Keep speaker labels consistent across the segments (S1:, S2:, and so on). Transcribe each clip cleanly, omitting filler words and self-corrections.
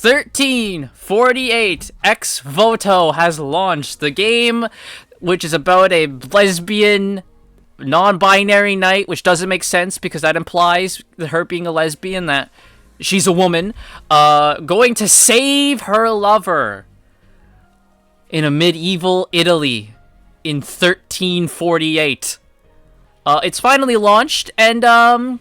S1: 1348 X Voto has launched the game, which is about a lesbian non-binary knight, which doesn't make sense because that implies her being a lesbian, that she's a woman, going to save her lover in a medieval Italy in 1348. It's finally launched, and doesn't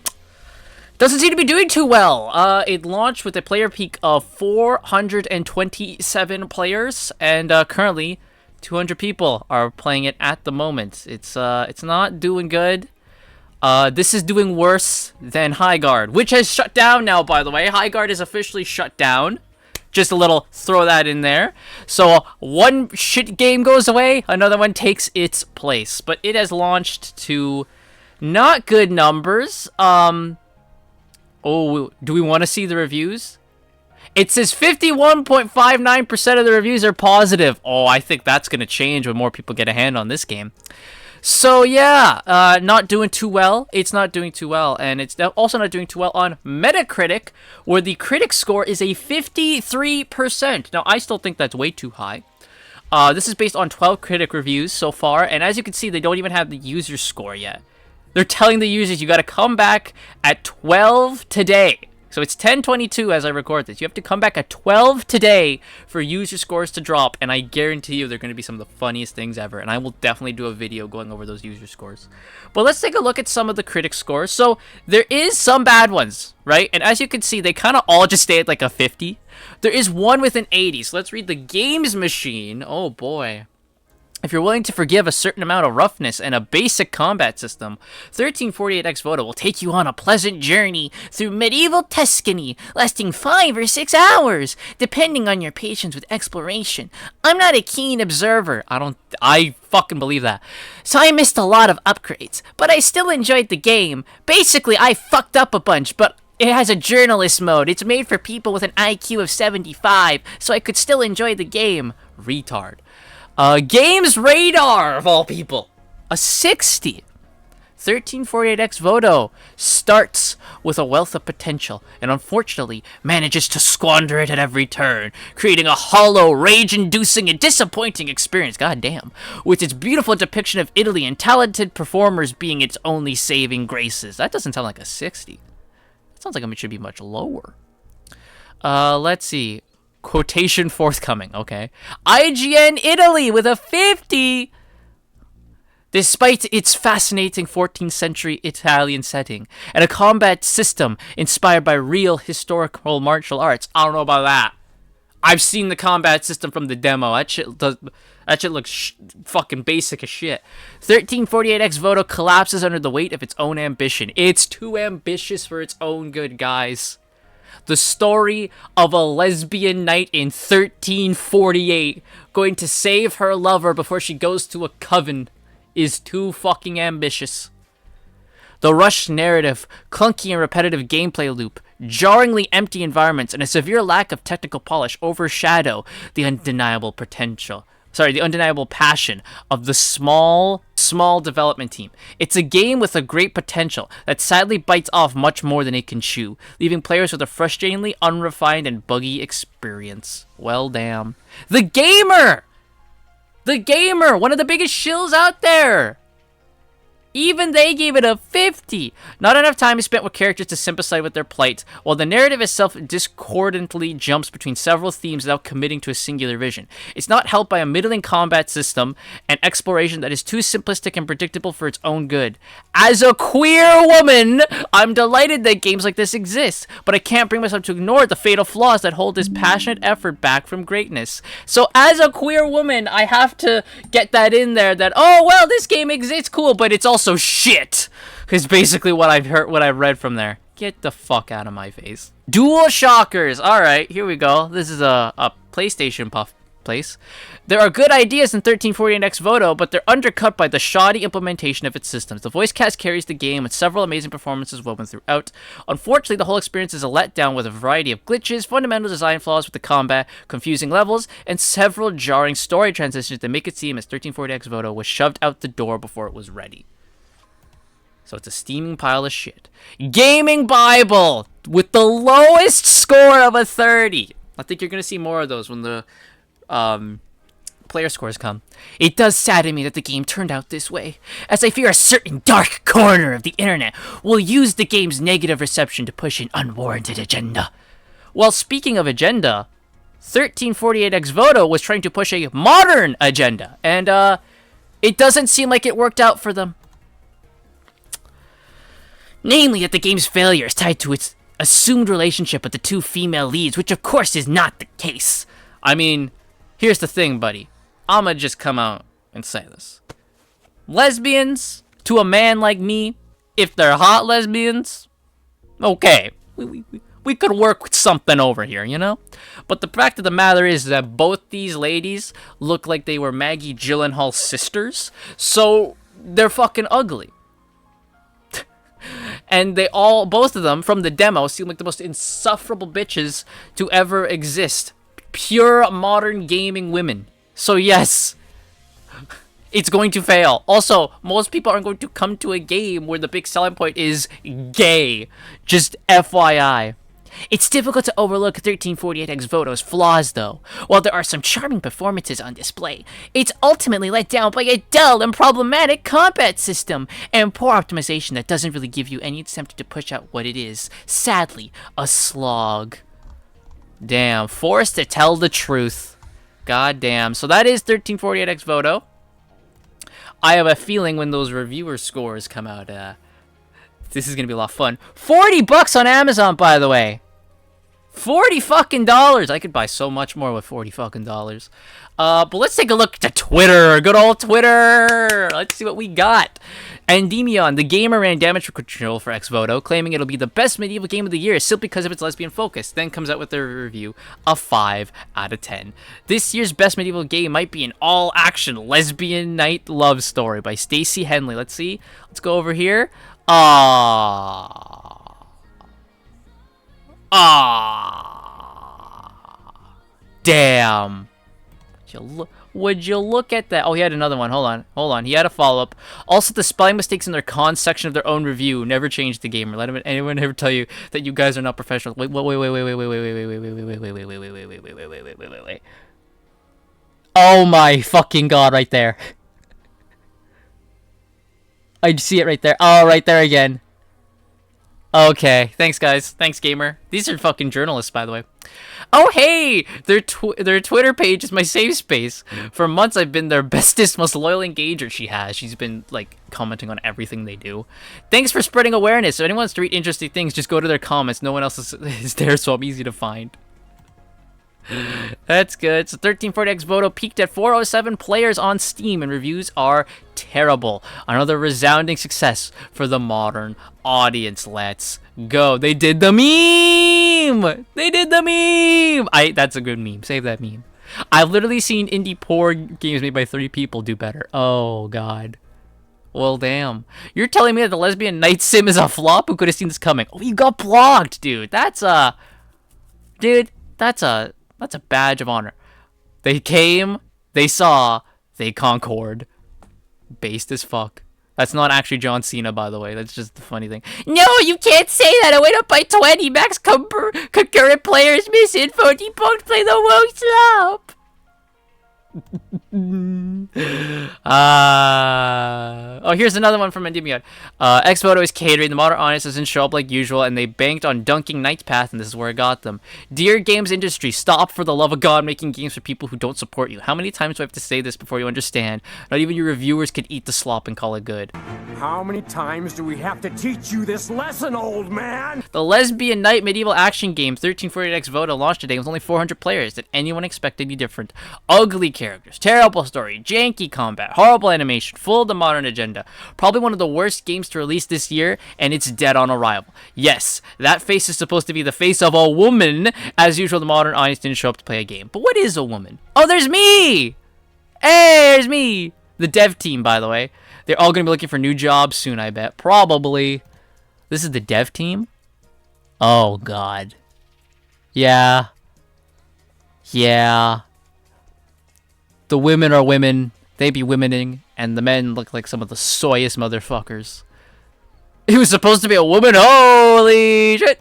S1: seem to be doing too well. It launched with a player peak of 427 players, and currently 200 people are playing it at the moment. It's not doing good. This is doing worse than Highguard, which has shut down now, by the way. Highguard is officially shut down. Just a little throw that in there. So one shit game goes away, another one takes its place. But it has launched to not good numbers. Oh, do we want to see the reviews? It says 51.59% of the reviews are positive. Oh, I think that's going to change when more people get a hand on this game. So, yeah, not doing too well. It's not doing too well. And it's also not doing too well on Metacritic, where the critic score is a 53%. Now, I still think that's way too high. This is based on 12 critic reviews so far. And as you can see, they don't even have the user score yet. They're telling the users you got to come back at 12 today. So it's 10:22 as I record this. You have to come back at 12 today for user scores to drop, and I guarantee you they're going to be some of the funniest things ever, and I will definitely do a video going over those user scores. But let's take a look at some of the critic scores. So there is some bad ones, right? And as you can see, they kind of all just stay at like a 50. There is one with an 80. So let's read the games machine. Oh boy. If you're willing to forgive a certain amount of roughness and a basic combat system, 1348X Voto will take you on a pleasant journey through medieval Tuscany, lasting 5 or 6 hours, depending on your patience with exploration. I'm not a keen observer. I fucking believe that. So I missed a lot of upgrades, but I still enjoyed the game. Basically, I fucked up a bunch, but it has a journalist mode. It's made for people with an IQ of 75, so I could still enjoy the game. Retard. Games Radar, of all people, a 60. 1348X Voto starts with a wealth of potential and unfortunately manages to squander it at every turn, creating a hollow, rage-inducing, and disappointing experience, goddamn, with its beautiful depiction of Italy and talented performers being its only saving graces. That doesn't sound like a 60. That sounds like it should be much lower. Let's see. Quotation forthcoming, okay. IGN Italy with a 50! Despite its fascinating 14th century Italian setting and a combat system inspired by real historical martial arts. I don't know about that. I've seen the combat system from the demo. That shit looks fucking basic as shit. 1348X Voto collapses under the weight of its own ambition. It's too ambitious for its own good, guys. The story of a lesbian knight in 1348 going to save her lover before she goes to a coven is too fucking ambitious. The rushed narrative, clunky and repetitive gameplay loop, jarringly empty environments, and a severe lack of technical polish overshadow the undeniable passion of the small development team. It's a game with a great potential that sadly bites off much more than it can chew, leaving players with a frustratingly unrefined and buggy experience. Well, damn. The Gamer! One of the biggest shills out there! Even they gave it a 50. Not enough time is spent with characters to sympathize with their plight, while the narrative itself discordantly jumps between several themes without committing to a singular vision. It's not helped by a middling combat system and exploration that is too simplistic and predictable for its own good. As a queer woman, I'm delighted that games like this exist, but I can't bring myself to ignore the fatal flaws that hold this passionate effort back from greatness. So as a queer woman, I have to get that in there that, oh, well, this game exists, cool, but it's also shit, is basically what I've read from there. Get the fuck out of my face. Dual Shockers. Alright, here we go. This is a PlayStation puff place. There are good ideas in 1348X Voto, but they're undercut by the shoddy implementation of its systems. The voice cast carries the game with several amazing performances woven throughout. Unfortunately, the whole experience is a letdown with a variety of glitches, fundamental design flaws with the combat, confusing levels, and several jarring story transitions that make it seem as 1348X Voto was shoved out the door before it was ready. So it's a steaming pile of shit. Gaming Bible with the lowest score of a 30. I think you're gonna see more of those when the player scores come. It does sadden me that the game turned out this way, as I fear a certain dark corner of the internet will use the game's negative reception to push an unwarranted agenda. Well, speaking of agenda, 1348X Voto was trying to push a modern agenda, and it doesn't seem like it worked out for them. Namely, that the game's failure is tied to its assumed relationship with the two female leads, which of course is not the case. I mean, here's the thing, buddy. I'ma just come out and say this. Lesbians, to a man like me, if they're hot lesbians, okay, we could work with something over here, you know? But the fact of the matter is that both these ladies look like they were Maggie Gyllenhaal's sisters, so they're fucking ugly. And both of them, from the demo, seem like the most insufferable bitches to ever exist. Pure modern gaming women. So yes, it's going to fail. Also, most people aren't going to come to a game where the big selling point is gay. Just FYI. It's difficult to overlook 1348X Voto's flaws, though. While there are some charming performances on display, it's ultimately let down by a dull and problematic combat system, and poor optimization that doesn't really give you any incentive to push out what it is. Sadly, a slog. Damn, forced to tell the truth. God damn. So that is 1348X Voto. I have a feeling when those reviewer scores come out, this is gonna be a lot of fun. $40 on Amazon, by the way. $40 fucking dollars. I could buy so much more with $40 fucking dollars. But let's take a look to Twitter. Good old Twitter. Let's see what we got. Endymion, the gamer, ran damage control for Xvoto, claiming it'll be the best medieval game of the year simply because of its lesbian focus. Then comes out with a review of 5 out of 10. This year's best medieval game might be an all-action lesbian knight love story by Stacey Henley. Let's see. Let's go over here. Damn. Would you look at that? Oh, he had another one. Hold on. He had a follow-up. Also, the spelling mistakes in their cons section of their own review never changed the game or let anyone ever tell you that you guys are not professional. Wait. Oh my fucking god, right there. I see it right there. Oh, right there again. Okay, thanks guys. Thanks gamer. These are fucking journalists, by the way. Oh hey, their Twitter page is my safe space. For months I've been their bestest, most loyal engager she has. She's been like commenting on everything they do. Thanks for spreading awareness. If anyone wants to read interesting things, just go to their comments. No one else is there, so I'm easy to find. That's good. So 1340X Voto peaked at 407 players on Steam, and reviews are terrible. Another resounding success for the modern audience. Let's go. They did the meme. That's a good meme. Save that meme. I've literally seen indie poor games made by 3 people do better. Oh god. Well, damn. You're telling me that the lesbian knight sim is a flop? Who could have seen this coming? Oh, you got blocked, dude. That's a badge of honor. They came, they saw, they concord. Based as fuck. That's not actually John Cena, by the way. That's just the funny thing. No, you can't say that. I went up by 20. Max concurrent players misinfo. Debunked play the woke slop. Oh, here's another one from Endymion. Xvoto is catering. The modern audience doesn't show up like usual, and they banked on dunking Knight's Path, and this is where it got them. Dear games industry, stop for the love of God making games for people who don't support you. How many times do I have to say this before you understand? Not even your reviewers can eat the slop and call it good.
S2: How many times do we have to teach you this lesson, old man?
S1: The lesbian knight medieval action game 1348X Voto launched today with only 400 players. Did anyone expect any different? Ugly characters, terrible story, janky combat, horrible animation, full of the modern agenda. Probably one of the worst games to release this year, and it's dead on arrival. Yes, that face is supposed to be the face of a woman. As usual, the modern audience didn't show up to play a game. But what is a woman? Oh, there's me! Hey, there's me! The dev team, by the way. They're all going to be looking for new jobs soon, I bet. Probably. This is the dev team? Oh, God. Yeah. Yeah. The women are women. They be womening. And the men look like some of the soyest motherfuckers. It was supposed to be a woman. Holy shit.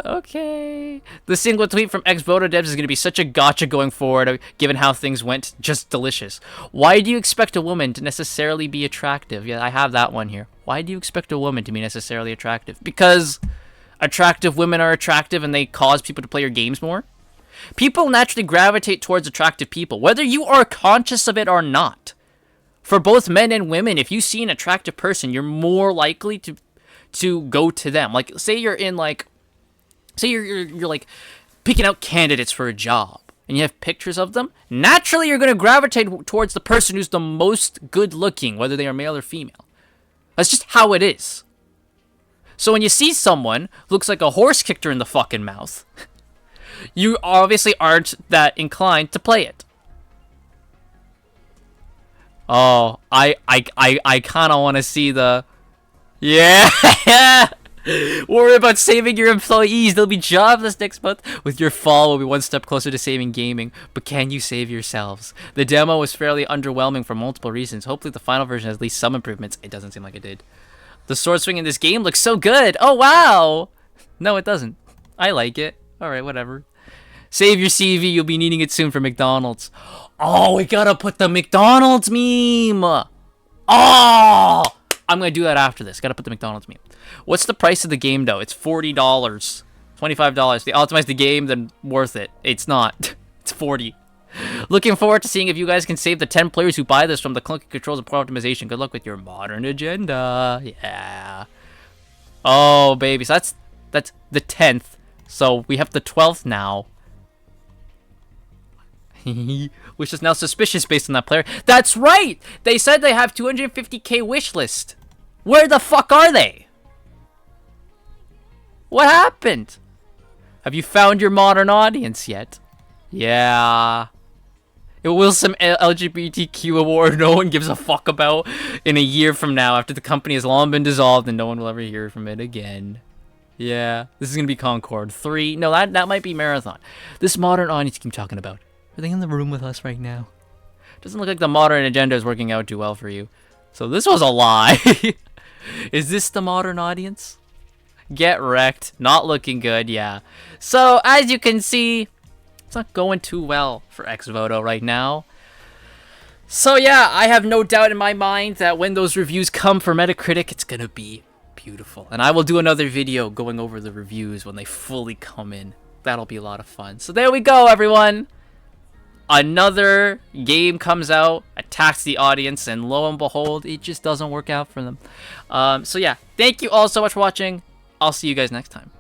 S1: Okay. The single tweet from ex-Voto devs is going to be such a gotcha going forward, given how things went. Just delicious. Why do you expect a woman to necessarily be attractive? Yeah, I have that one here. Why do you expect a woman to be necessarily attractive? Because attractive women are attractive and they cause people to play your games more? People naturally gravitate towards attractive people, whether you are conscious of it or not. For both men and women, if you see an attractive person, you're more likely to go to them. Like, say you're in, like, say you're like picking out candidates for a job and you have pictures of them, naturally you're going to gravitate towards the person who's the most good looking, whether they are male or female. That's just how it is. So when you see someone who looks like a horse kicked her in the fucking mouth, you obviously aren't that inclined to play it. Oh, I kind of want to see the... Yeah! Worry about saving your employees. They'll be jobless next month. With your fall, we'll be one step closer to saving gaming. But can you save yourselves? The demo was fairly underwhelming for multiple reasons. Hopefully the final version has at least some improvements. It doesn't seem like it did. The sword swing in this game looks so good. Oh, wow! No, it doesn't. I like it. Alright, whatever. Save your CV. You'll be needing it soon for McDonald's. Oh, we gotta put the McDonald's meme. Oh! I'm gonna do that after this. Gotta put the McDonald's meme. What's the price of the game, though? It's $40. $25. They optimize the game, then worth it. It's not. It's $40. Looking forward to seeing if you guys can save the 10 players who buy this from the clunky controls and poor optimization. Good luck with your modern agenda. Yeah. Oh, baby. So that's the 10th. So we have the 12th now. Which is now suspicious based on that player. That's right! They said they have 250k wish list. Where the fuck are they? What happened? Have you found your modern audience yet? Yeah. It will some LGBTQ award no one gives a fuck about in a year from now after the company has long been dissolved and no one will ever hear from it again. Yeah. This is gonna be Concord 3. No, that might be Marathon. This modern audience you keep talking about. Are they in the room with us right now? Doesn't look like the modern agenda is working out too well for you. So this was a lie. Is this the modern audience? Get wrecked. Not looking good, yeah. So, as you can see, it's not going too well for ex-Voto right now. So yeah, I have no doubt in my mind that when those reviews come for Metacritic, it's gonna be beautiful. And I will do another video going over the reviews when they fully come in. That'll be a lot of fun. So there we go, everyone. Another game comes out, attacks the audience, and lo and behold, it just doesn't work out for them. So yeah, thank you all so much for watching. I'll see you guys next time.